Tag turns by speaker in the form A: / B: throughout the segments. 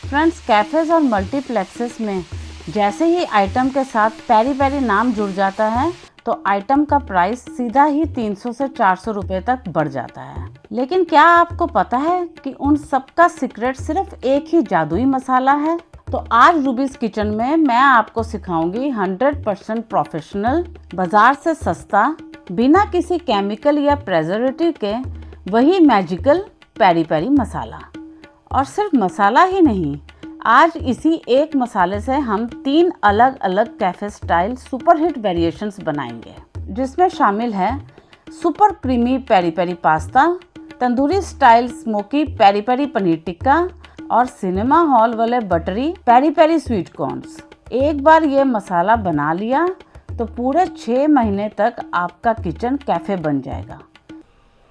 A: Friends, cafes और multiplexes में जैसे ही आइटम के साथ पेरी पेरी नाम जुड़ जाता है तो आइटम का प्राइस सीधा ही 300 से 400 रुपये तक बढ़ जाता है। लेकिन क्या आपको पता है कि उन सब का सीक्रेट सिर्फ एक ही जादुई मसाला है? तो आज रूबीज किचन में मैं आपको सिखाऊंगी 100% प्रोफेशनल, बाजार से सस्ता, बिना किसी केमिकल या प्रेजर्वेटिव के वही मैजिकल पेरी पेरी मसाला। और सिर्फ मसाला ही नहीं, आज इसी एक मसाले से हम 3 अलग अलग कैफे स्टाइल सुपरहिट वेरिएशंस बनाएंगे, जिसमें शामिल है super creamy peri peri pasta, tandoori style smoky peri peri paneer tikka और सिनेमा हॉल वाले buttery peri peri sweet corns. एक बार ये मसाला बना लिया तो पूरे 6 महीने तक आपका किचन कैफे बन जाएगा।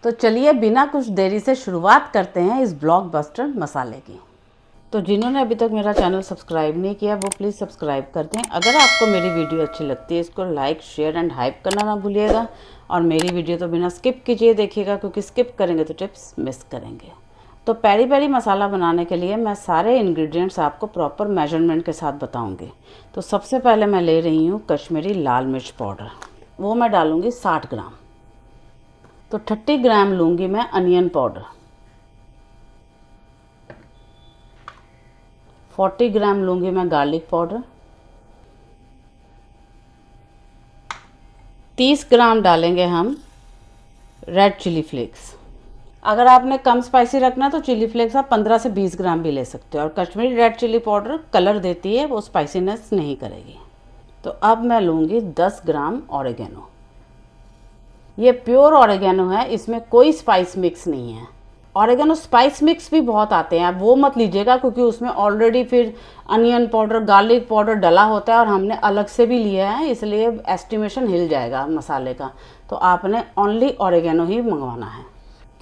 A: तो चलिए बिना कुछ देरी से शुरुआत करते हैं इस ब्लॉकबस्टर मसाले की। तो जिन्होंने अभी तक मेरा चैनल सब्सक्राइब नहीं किया वो प्लीज़ सब्सक्राइब कर दें। अगर आपको मेरी वीडियो अच्छी लगती है इसको लाइक, शेयर एंड हाइप करना ना भूलिएगा। और मेरी वीडियो तो बिना स्किप कीजिए देखिएगा, क्योंकि स्किप करेंगे तो टिप्स मिस करेंगे। तो पेरी पेरी मसाला बनाने के लिए मैं सारे इंग्रेडिएंट्स आपको प्रॉपर मेजरमेंट के साथ बताऊंगी। तो सबसे पहले मैं ले रही हूँ कश्मीरी लाल मिर्च पाउडर, वो मैं डालूँगी 60 ग्राम। तो 30 ग्राम लूँगी मैं अनियन पाउडर, 40 ग्राम लूँगी मैं गार्लिक पाउडर, 30 ग्राम डालेंगे हम रेड चिली फ्लेक्स। अगर आपने कम स्पाइसी रखना है तो चिली फ्लेक्स आप 15 से 20 ग्राम भी ले सकते हो। और Kashmiri red chilli powder colour देती है, वो स्पाइसीनेस नहीं करेगी। तो अब मैं लूँगी 10 ग्राम ऑरिगेनो। ये प्योर ऑरिगेनो है, इसमें कोई स्पाइस मिक्स नहीं है। ऑरिगेनो स्पाइस मिक्स भी बहुत आते हैं, आप वो मत लीजिएगा, क्योंकि उसमें ऑलरेडी फिर अनियन पाउडर, गार्लिक पाउडर डला होता है और हमने अलग से भी लिया है, इसलिए एस्टिमेशन हिल जाएगा मसाले का। तो आपने ओनली ऑरिगेनो ही मंगवाना है,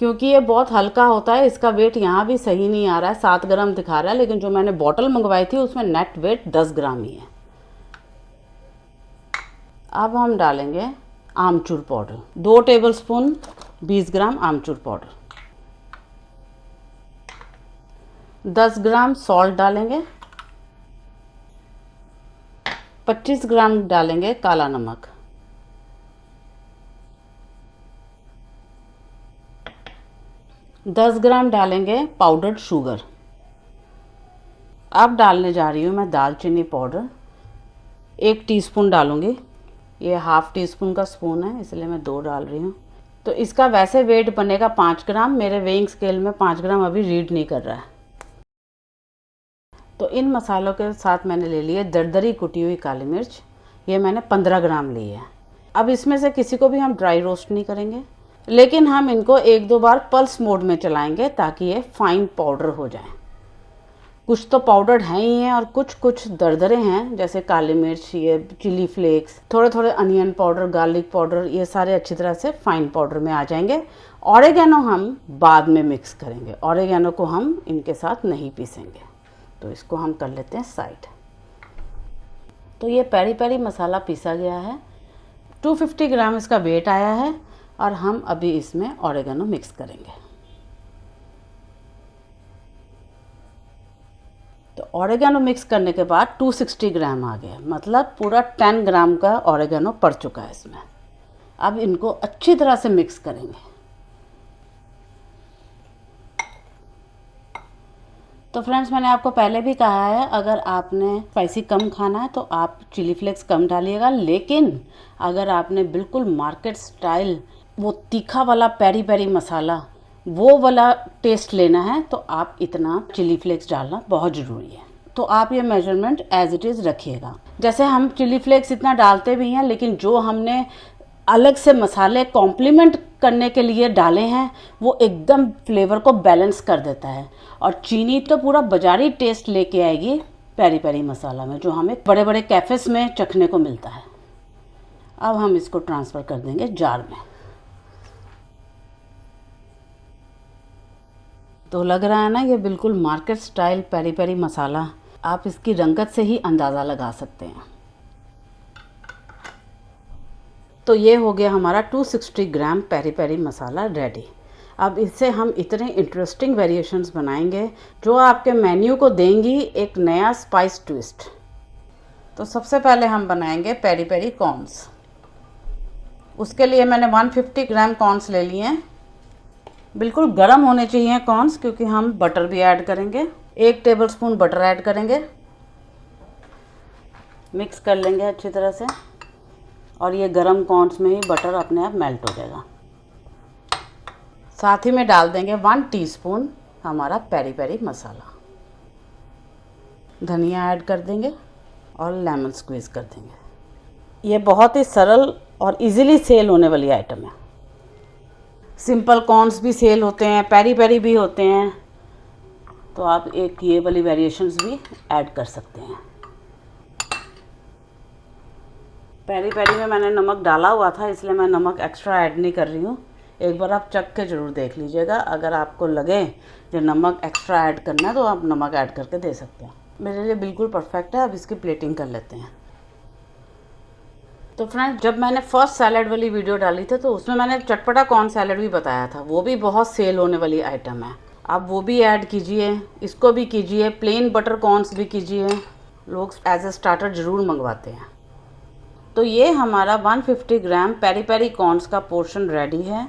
A: क्योंकि ये बहुत हल्का होता है। इसका वेट यहाँ भी सही नहीं आ रहा है, 7 ग्राम दिखा रहा है, लेकिन जो मैंने बॉटल मंगवाई थी उसमें नेट वेट 10 ग्राम ही है। अब हम डालेंगे आमचूर पाउडर, 2 टेबलस्पून 20 ग्राम आमचूर पाउडर, 10 ग्राम सॉल्ट डालेंगे, 25 ग्राम डालेंगे काला नमक, 10 ग्राम डालेंगे पाउडर्ड शुगर। अब डालने जा रही हूँ मैं दालचीनी पाउडर, 1 टीस्पून डालूँगी। ये हाफ टी स्पून का स्पून है, इसलिए मैं 2 डाल रही हूँ। तो इसका वैसे वेट बनेगा 5 ग्राम, मेरे वेइंग स्केल में 5 ग्राम अभी रीड नहीं कर रहा है। तो इन मसालों के साथ मैंने ले ली है दरदरी कुटी हुई काली मिर्च, ये मैंने 15 ग्राम ली है। अब इसमें से किसी को भी हम ड्राई रोस्ट नहीं करेंगे, लेकिन हम इनको 1-2 बार पल्स मोड में चलाएंगे ताकि ये फाइन पाउडर हो जाए। कुछ तो पाउडर हैं ही हैं और कुछ दरदरे हैं, जैसे काली मिर्च, ये चिली फ्लेक्स, थोड़े थोड़े अनियन पाउडर, गार्लिक पाउडर, ये सारे अच्छी तरह से फाइन पाउडर में आ जाएंगे। ऑरिगेनो हम बाद में मिक्स करेंगे, ऑरिगेनो को हम इनके साथ नहीं पीसेंगे। तो इसको हम कर लेते हैं साइड। तो ये पेरी पेरी मसाला पीसा गया है, 250 ग्राम इसका वेट आया है, और हम अभी इसमें ऑरिगेनो मिक्स करेंगे। तो ऑरिगेनो मिक्स करने के बाद 260 ग्राम आ गया, मतलब पूरा 10 ग्राम का ऑरिगेनो पड़ चुका है इसमें। अब इनको अच्छी तरह से मिक्स करेंगे। तो फ्रेंड्स, मैंने आपको पहले भी कहा है, अगर आपने स्पाइसी कम खाना है तो आप चिली फ्लेक्स कम डालिएगा, लेकिन अगर आपने बिल्कुल मार्केट स्टाइल वो तीखा वाला पेरी पेरी मसाला, वो वाला टेस्ट लेना है, तो आप इतना चिली फ्लेक्स डालना बहुत ज़रूरी है। तो आप ये मेजरमेंट एज इट इज़ रखिएगा। जैसे हम चिली फ्लेक्स इतना डालते भी हैं, लेकिन जो हमने अलग से मसाले कॉम्प्लीमेंट करने के लिए डाले हैं वो एकदम फ्लेवर को बैलेंस कर देता है। और चीनी तो पूरा बाजारी टेस्ट लेके आएगी पेरी पेरी मसाला में, जो हमें बड़े बड़े कैफ़ेस में चखने को मिलता है। अब हम इसको ट्रांसफ़र कर देंगे जार में। तो लग रहा है ना, ये बिल्कुल मार्केट स्टाइल पेरी पेरी मसाला, आप इसकी रंगत से ही अंदाज़ा लगा सकते हैं। तो ये हो गया हमारा 260 ग्राम पेरी पेरी मसाला रेडी। अब इससे हम इतने इंटरेस्टिंग वेरिएशंस बनाएंगे जो आपके मेन्यू को देंगी एक नया स्पाइस ट्विस्ट। तो सबसे पहले हम बनाएंगे पेरी पेरी कॉर्न्स। उसके लिए मैंने 150 ग्राम कॉर्न्स ले लिए हैं। बिल्कुल गर्म होने चाहिए कॉर्न्स, क्योंकि हम बटर भी ऐड करेंगे। 1 टेबलस्पून बटर ऐड करेंगे, मिक्स कर लेंगे अच्छी तरह से, और ये गरम कॉर्न्स में ही बटर अपने आप मेल्ट हो जाएगा। साथ ही में डाल देंगे 1 टीस्पून हमारा पेरी पेरी मसाला, धनिया ऐड कर देंगे और लेमन स्क्वीज़ कर देंगे। ये बहुत ही सरल और इजीली सेल होने वाली आइटम है। सिंपल कॉर्न्स भी सेल होते हैं, पेरी पेरी भी होते हैं, तो आप एक ये वाली वेरिएशंस भी ऐड कर सकते हैं। पेरी पेरी में मैंने नमक डाला हुआ था, इसलिए मैं नमक एक्स्ट्रा ऐड नहीं कर रही हूँ। एक बार आप चख के ज़रूर देख लीजिएगा। अगर आपको लगे कि नमक एक्स्ट्रा ऐड करना है तो आप नमक ऐड करके दे सकते हैं। मेरे लिए बिल्कुल परफेक्ट है। अब इसकी प्लेटिंग कर लेते हैं। तो फ्रेंड्स, जब मैंने फर्स्ट सैलड वाली वीडियो डाली थी तो उसमें मैंने चटपटा कॉर्न सैलड भी बताया था। वो भी बहुत सेल होने वाली आइटम है। आप वो भी ऐड कीजिए, इसको भी कीजिए, प्लेन बटर कॉर्न्स भी कीजिए। लोग एज ए स्टार्टर ज़रूर मंगवाते हैं। तो ये हमारा 150 ग्राम पेरी पेरी कॉर्न्स का पोर्शन रेडी है।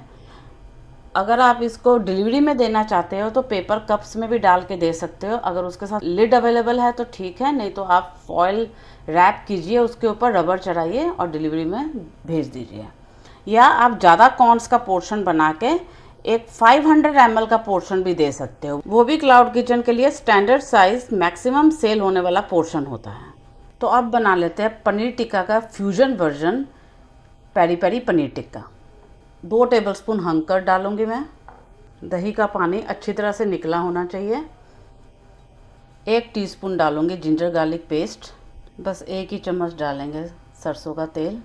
A: अगर आप इसको डिलीवरी में देना चाहते हो तो पेपर कप्स में भी डाल के दे सकते हो। अगर उसके साथ लिड अवेलेबल है तो ठीक है, नहीं तो आप फॉयल रैप कीजिए, उसके ऊपर रबर चढ़ाइए और डिलीवरी में भेज दीजिए। या आप ज़्यादा कॉर्न्स का पोर्शन बना के एक 500 ml का पोर्शन भी दे सकते हो। वो भी क्लाउड किचन के लिए स्टैंडर्ड साइज मैक्सिमम सेल होने वाला पोर्शन होता है। तो अब बना लेते हैं पनीर टिक्का का fusion version, peri peri paneer tikka. 2 tablespoon hung curd डालूंगी मैं। दही का पानी अच्छी तरह से निकला होना चाहिए। 1 टीस्पून डालूंगी जिंजर गार्लिक पेस्ट। बस 1 ही चम्मच डालेंगे सरसों का तेल।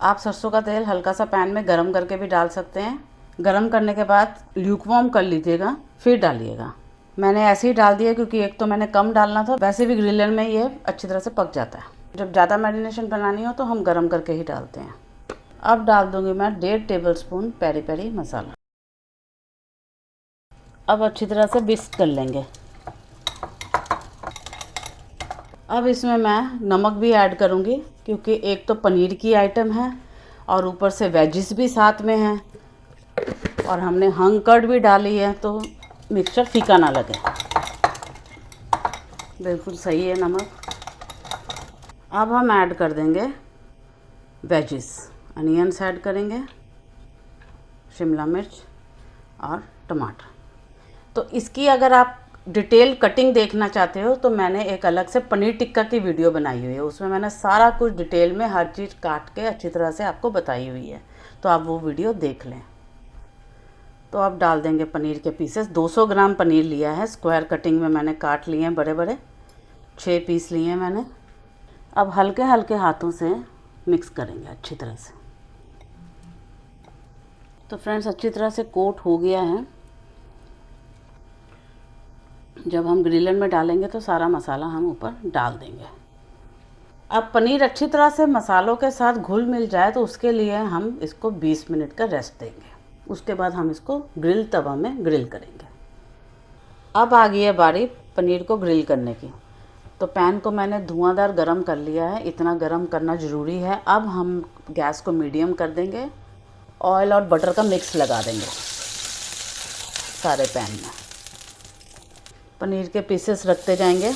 A: आप सरसों का तेल हल्का सा पैन में गरम करके भी डाल सकते हैं। गरम करने के बाद ल्यूकवार्म कर लीजिएगा, फिर डालिएगा। मैंने ऐसे ही डाल दिया क्योंकि एक तो मैंने कम डालना था, वैसे भी ग्रिलर में ये अच्छी तरह से पक जाता है। जब ज़्यादा मैरिनेशन बनानी हो तो हम गरम करके ही डालते हैं। अब डाल दूंगी मैं 1.5 टेबलस्पून पेरी पेरी मसाला। अब अच्छी तरह से विस्क कर लेंगे। अब इसमें मैं नमक भी ऐड करूंगी, क्योंकि एक तो पनीर की आइटम है और ऊपर से वेजिस भी साथ में हैं, और हमने हंग कर्ड भी डाली है, तो मिक्सचर फीका ना लगे। बिल्कुल सही है नमक। अब हम ऐड कर देंगे वेजिस। अनियंस ऐड करेंगे, शिमला मिर्च और टमाटर। तो इसकी अगर आप डिटेल कटिंग देखना चाहते हो तो मैंने एक अलग से पनीर टिक्का की वीडियो बनाई हुई है। उसमें मैंने सारा कुछ डिटेल में हर चीज़ काट के अच्छी तरह से आपको बताई हुई है, तो आप वो वीडियो देख लें। तो अब डाल देंगे पनीर के पीसेस। 200 ग्राम पनीर लिया है, स्क्वायर कटिंग में मैंने काट लिए हैं, बड़े बड़े 6 पीस लिए हैं मैंने। अब हल्के हल्के हाथों से मिक्स करेंगे अच्छी तरह से। तो फ्रेंड्स, अच्छी तरह से कोट हो गया है। जब हम ग्रिलर में डालेंगे तो सारा मसाला हम ऊपर डाल देंगे। अब पनीर अच्छी तरह से मसालों के साथ घुल मिल जाए तो उसके लिए हम इसको 20 मिनट का रेस्ट देंगे। उसके बाद हम इसको ग्रिल तवा में ग्रिल करेंगे। अब आ गई है बारी पनीर को ग्रिल करने की। तो पैन को मैंने धुआंधार गरम कर लिया है, इतना गरम करना ज़रूरी है। अब हम गैस को मीडियम कर देंगे, ऑयल और बटर का मिक्स लगा देंगे सारे पैन में। पनीर के पीसेस रखते जाएंगे।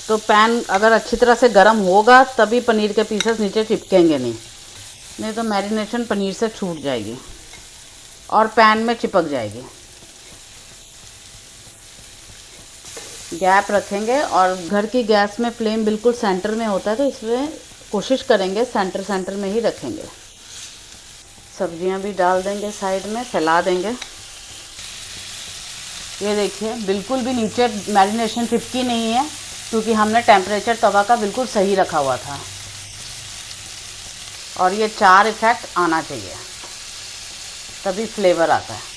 A: तो पैन अगर अच्छी तरह से गर्म होगा तभी पनीर के पीसेस नीचे चिपकेंगे नहीं तो मैरिनेशन पनीर से छूट जाएगी और पैन में चिपक जाएगी। गैप रखेंगे और घर की गैस में फ्लेम बिल्कुल सेंटर में होता है, तो इसलिए कोशिश करेंगे सेंटर में ही रखेंगे। सब्जियां भी डाल देंगे, साइड में फैला देंगे। ये देखिए, बिल्कुल भी नीचे मैरिनेशन चिपकी नहीं है, क्योंकि हमने टेम्परेचर तवा का बिल्कुल सही रखा हुआ था। और ये 4 इफेक्ट आना चाहिए, तभी फ्लेवर आता है।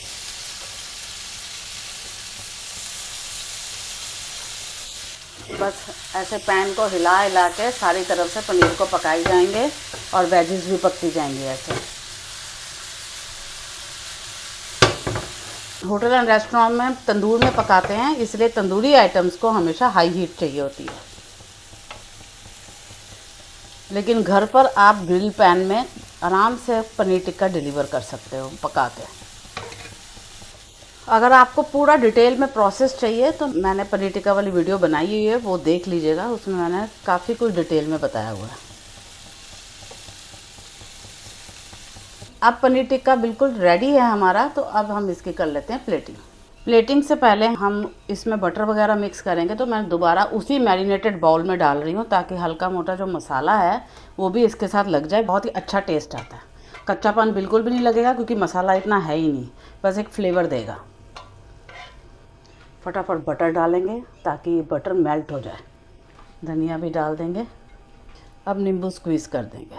A: बस ऐसे पैन को हिला हिला के सारी तरफ से पनीर को पकाई जाएंगे और वेजिस भी पकती जाएंगी ऐसे। होटल एंड रेस्टोरेंट में तंदूर में पकाते हैं, इसलिए तंदूरी आइटम्स को हमेशा हाई हीट चाहिए होती है। लेकिन घर पर आप ग्रिल पैन में आराम से पनीर टिक्का डिलीवर कर सकते हो पका के। अगर आपको पूरा डिटेल में प्रोसेस चाहिए तो मैंने पनीर टिक्का वाली वीडियो बनाई हुई है, वो देख लीजिएगा, उसमें मैंने काफ़ी कुछ डिटेल में बताया हुआ है। अब पनीर टिक्का बिल्कुल रेडी है हमारा, तो अब हम इसकी कर लेते हैं प्लेटिंग। प्लेटिंग से पहले हम इसमें बटर वगैरह मिक्स करेंगे, तो मैं दोबारा उसी मैरिनेटेड बाउल में डाल रही हूँ ताकि हल्का मोटा जो मसाला है वो भी इसके साथ लग जाए। बहुत ही अच्छा टेस्ट आता है, कच्चापन बिल्कुल भी नहीं लगेगा क्योंकि मसाला इतना है ही नहीं, बस एक फ्लेवर देगा। फटाफट बटर डालेंगे ताकि बटर मेल्ट हो जाए। धनिया भी डाल देंगे। अब नींबू स्क्वीज़ कर देंगे,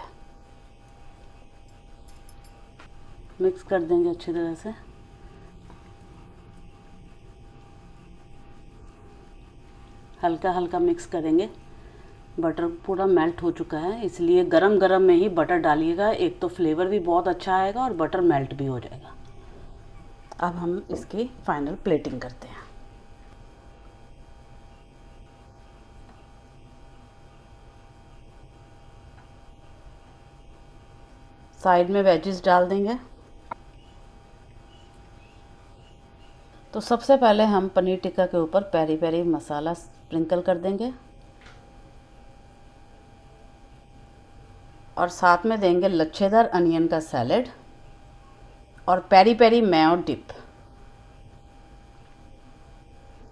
A: मिक्स कर देंगे अच्छी तरह से। हल्का हल्का मिक्स करेंगे। बटर पूरा मेल्ट हो चुका है, इसलिए गरम गरम में ही बटर डालिएगा, एक तो फ्लेवर भी बहुत अच्छा आएगा और बटर मेल्ट भी हो जाएगा। अब हम इसकी फाइनल प्लेटिंग करते हैं। साइड में वेजिस डाल देंगे। तो सबसे पहले हम पनीर टिक्का के ऊपर पेरी पेरी मसाला स्प्रिंकल कर देंगे और साथ में देंगे लच्छेदार अनियन का सैलेड और पेरी पेरी मेयो डिप।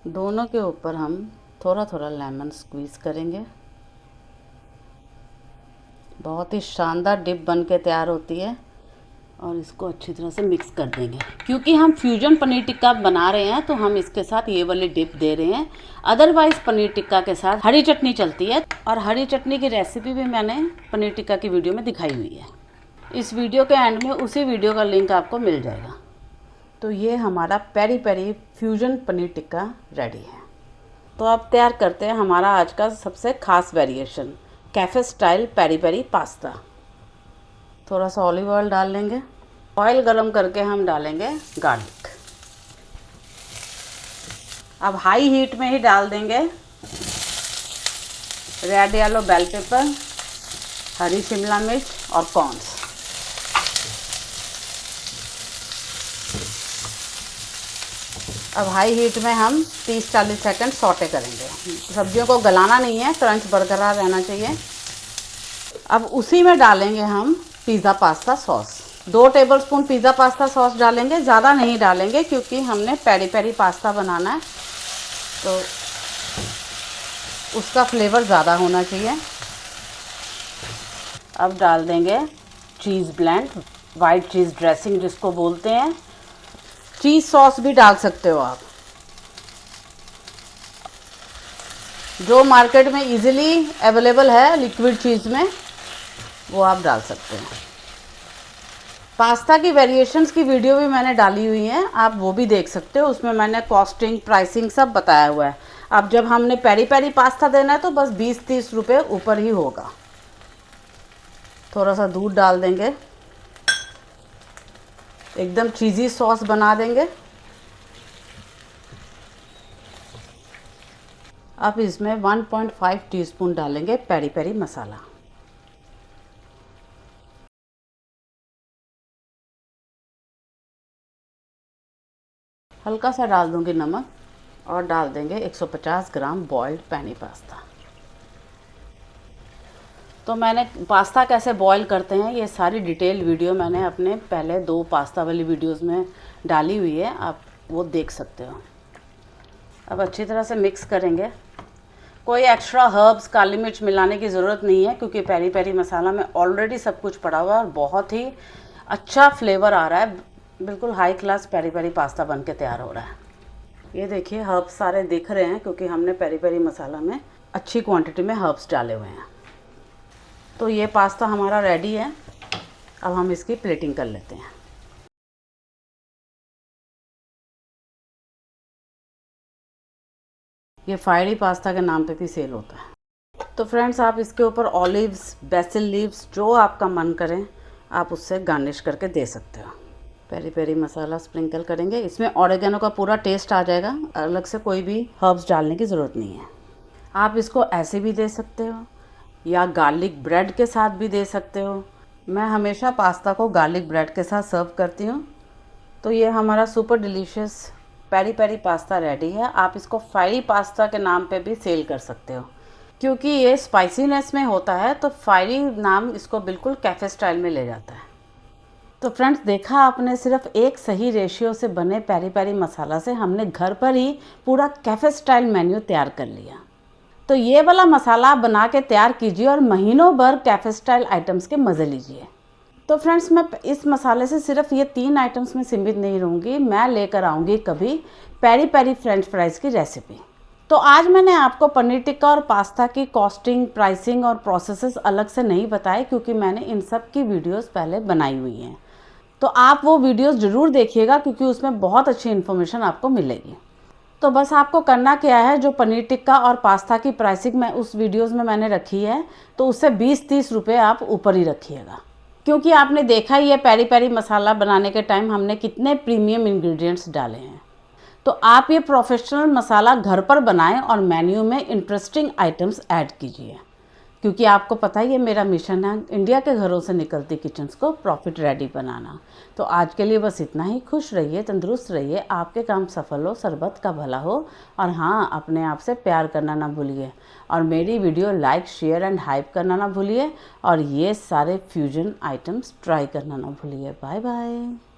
A: दोनों के ऊपर हम थोड़ा थोड़ा लेमन स्क्वीज़ करेंगे। बहुत ही शानदार डिप बन के तैयार होती है और इसको अच्छी तरह से मिक्स कर देंगे। क्योंकि हम फ्यूजन पनीर टिक्का बना रहे हैं तो हम इसके साथ ये वाली डिप दे रहे हैं। अदरवाइज़ पनीर टिक्का के साथ हरी चटनी चलती है और हरी चटनी की रेसिपी भी मैंने पनीर टिक्का की वीडियो में दिखाई हुई है। इस वीडियो के एंड में उसी वीडियो का लिंक आपको मिल जाएगा। तो ये हमारा peri peri fusion paneer tikka ready है। तो अब तैयार करते हैं हमारा आज का सबसे ख़ास variation, cafe style peri peri pasta. थोड़ा सा ऑलिव ऑयल डाल लेंगे। ऑयल गरम करके हम डालेंगे गार्लिक। अब हाई हीट में ही डाल देंगे रेड येलो बेल पेपर, हरी शिमला मिर्च और कॉर्न्स। अब हाई हीट में हम 30-40 सेकंड सौटे करेंगे। सब्जियों को गलाना नहीं है, क्रंच बरकरार रहना चाहिए। अब उसी में डालेंगे हम pizza pasta sauce. 2 tablespoon pizza pasta sauce डालेंगे, ज़्यादा नहीं डालेंगे क्योंकि हमने पेरी पेरी पास्ता बनाना है तो उसका फ्लेवर ज़्यादा होना चाहिए। अब डाल देंगे चीज़ ब्लेंड, वाइट चीज़ ड्रेसिंग जिसको बोलते हैं। चीज़ सॉस भी डाल सकते हो आप, जो मार्केट में इजीली अवेलेबल है लिक्विड चीज़ में, वो आप डाल सकते हैं। पास्ता की वेरिएशंस की वीडियो भी मैंने डाली हुई है, आप वो भी देख सकते हो। उसमें मैंने कॉस्टिंग प्राइसिंग सब बताया हुआ है। अब जब हमने पेरी पेरी पास्ता देना है तो बस 20-30 रुपये ऊपर ही होगा। थोड़ा सा दूध डाल देंगे, एकदम चीज़ी सॉस बना देंगे। अब इसमें 1.5 टीस्पून डालेंगे पेरी पेरी मसाला। हल्का सा डाल दूंगी नमक और डाल देंगे 150 ग्राम बॉइल्ड पेनी पास्ता। तो मैंने पास्ता कैसे बॉईल करते हैं ये सारी डिटेल वीडियो मैंने अपने पहले 2 पास्ता वाली वीडियोस में डाली हुई है, आप वो देख सकते हो। अब अच्छी तरह से मिक्स करेंगे। कोई एक्स्ट्रा हर्ब्स काली मिर्च मिलाने की ज़रूरत नहीं है क्योंकि पेरी पेरी मसाला में ऑलरेडी सब कुछ पड़ा हुआ है और बहुत ही अच्छा फ्लेवर आ रहा है। बिल्कुल high class peri peri pasta बन के तैयार हो रहा है। ये देखिए हर्ब्स सारे दिख रहे हैं क्योंकि हमने पेरी पेरी मसाला में अच्छी क्वांटिटी में हर्ब्स डाले हुए हैं। तो ये पास्ता हमारा रेडी है। अब हम इसकी प्लेटिंग कर लेते हैं। ये फायरी पास्ता के नाम पे भी सेल होता है। तो फ्रेंड्स, आप इसके ऊपर ऑलिव्स, बेसिल लीव्स, जो आपका मन करें आप उससे गार्निश करके दे सकते हो। पेरी पेरी मसाला स्प्रिंकल करेंगे, इसमें ऑरिगेनो का पूरा टेस्ट आ जाएगा, अलग से कोई भी हर्ब्स डालने की ज़रूरत नहीं है। आप इसको ऐसे भी दे सकते हो या गार्लिक ब्रेड के साथ भी दे सकते हो। मैं हमेशा पास्ता को गार्लिक ब्रेड के साथ सर्व करती हूँ। तो ये हमारा super delicious peri peri pasta ready है। आप इसको फायरी पास्ता के नाम पे भी सेल कर सकते हो, क्योंकि ये स्पाइसीनेस में होता है, तो फायरी नाम इसको बिल्कुल कैफ़े स्टाइल में ले जाता है। तो फ्रेंड्स, देखा आपने, सिर्फ एक सही रेशियो से बने पेरी पेरी मसाला से हमने घर पर ही पूरा कैफ़े स्टाइल मेन्यू तैयार कर लिया। तो ये वाला मसाला आप बना के तैयार कीजिए और महीनों भर कैफ़े स्टाइल आइटम्स के मज़े लीजिए। तो फ्रेंड्स, मैं इस मसाले से सिर्फ ये 3 आइटम्स में सीमित नहीं रहूँगी, मैं लेकर आऊँगी कभी पेरी पेरी फ्रेंच फ्राइज़ की रेसिपी। तो आज मैंने आपको पनीर टिक्का और पास्ता की कॉस्टिंग, प्राइसिंग और प्रोसेसेस अलग से नहीं बताए, क्योंकि मैंने इन सब की वीडियोस पहले बनाई हुई हैं। तो आप वो वीडियोस ज़रूर देखिएगा, क्योंकि उसमें बहुत अच्छी इन्फॉर्मेशन आपको मिलेगी। तो बस आपको करना क्या है, जो पनीर टिक्का और पास्ता की प्राइसिंग मैं उस वीडियोस में मैंने रखी है, तो उससे 20-30 रुपये आप ऊपर ही रखिएगा, क्योंकि आपने देखा ही है पेरी पेरी मसाला बनाने के टाइम हमने कितने प्रीमियम इंग्रेडिएंट्स डाले हैं। तो आप ये प्रोफेशनल मसाला घर पर बनाएं और मेन्यू में इंटरेस्टिंग आइटम्स ऐड कीजिए, क्योंकि आपको पता ही है मेरा मिशन है इंडिया के घरों से निकलती किचन्स को प्रॉफिट रेडी बनाना। तो आज के लिए बस इतना ही। खुश रहिए, तंदुरुस्त रहिए, आपके काम सफल हो, सरबत का भला हो, और हाँ, अपने आप से प्यार करना ना भूलिए, और मेरी video like, share and hype करना ना भूलिए, और ये सारे फ्यूजन आइटम्स ट्राई करना ना भूलिए। Bye bye.